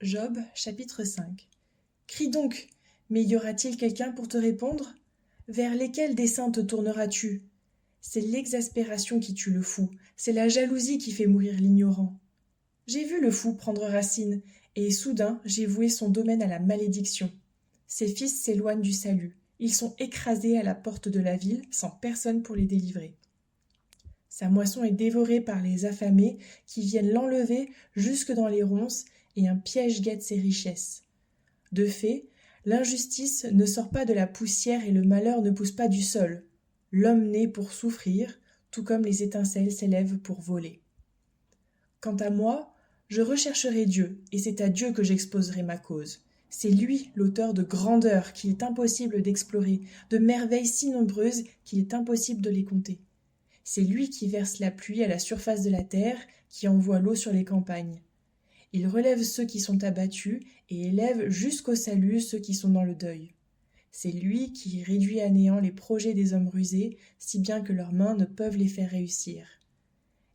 Job, chapitre 5. Crie donc, mais y aura-t-il quelqu'un pour te répondre? Vers lesquels desseins te tourneras-tu? C'est l'exaspération qui tue le fou, c'est la jalousie qui fait mourir l'ignorant. J'ai vu le fou prendre racine, et soudain j'ai voué son domaine à la malédiction. Ses fils s'éloignent du salut, ils sont écrasés à la porte de la ville, sans personne pour les délivrer. Sa moisson est dévorée par les affamés qui viennent l'enlever jusque dans les ronces, et un piège guette ses richesses. De fait, l'injustice ne sort pas de la poussière et le malheur ne pousse pas du sol. L'homme naît pour souffrir, tout comme les étincelles s'élèvent pour voler. Quant à moi, je rechercherai Dieu, et c'est à Dieu que j'exposerai ma cause. C'est lui l'auteur de grandeurs qu'il est impossible d'explorer, de merveilles si nombreuses qu'il est impossible de les compter. C'est lui qui verse la pluie à la surface de la terre, qui envoie l'eau sur les campagnes. Il relève ceux qui sont abattus et élève jusqu'au salut ceux qui sont dans le deuil. C'est lui qui réduit à néant les projets des hommes rusés, si bien que leurs mains ne peuvent les faire réussir.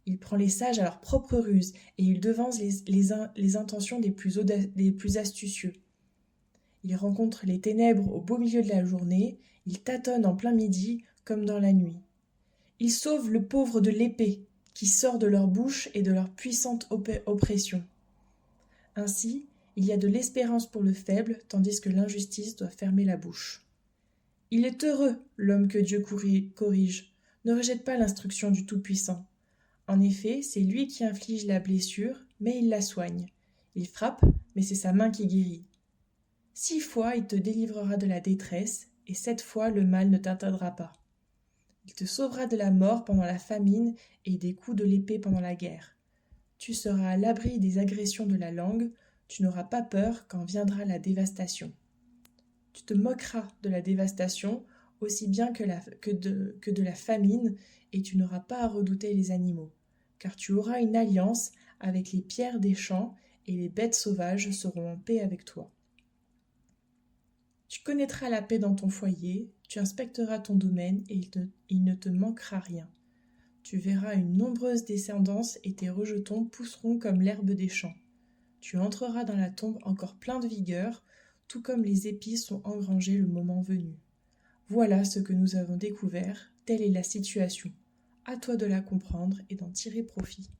Il prend les sages à leur propre ruse et il devance les intentions des plus astucieux. Il rencontre les ténèbres au beau milieu de la journée, il tâtonne en plein midi comme dans la nuit. Il sauve le pauvre de l'épée qui sort de leur bouche et de leur puissante oppression. Ainsi, il y a de l'espérance pour le faible, tandis que l'injustice doit fermer la bouche. Il est heureux, l'homme que Dieu corrige. Ne rejette pas l'instruction du Tout-Puissant. En effet, c'est lui qui inflige la blessure, mais il la soigne. Il frappe, mais c'est sa main qui guérit. 6 fois il te délivrera de la détresse, et 7 fois le mal ne t'atteindra pas. Il te sauvera de la mort pendant la famine et des coups de l'épée pendant la guerre. Tu seras à l'abri des agressions de la langue, tu n'auras pas peur quand viendra la dévastation. Tu te moqueras de la dévastation aussi bien que de la famine, et tu n'auras pas à redouter les animaux, car tu auras une alliance avec les pierres des champs, et les bêtes sauvages seront en paix avec toi. Tu connaîtras la paix dans ton foyer, tu inspecteras ton domaine, et il ne te manquera rien. Tu verras une nombreuse descendance, et tes rejetons pousseront comme l'herbe des champs. Tu entreras dans la tombe encore plein de vigueur, tout comme les épis sont engrangés le moment venu. Voilà ce que nous avons découvert, telle est la situation. À toi de la comprendre et d'en tirer profit.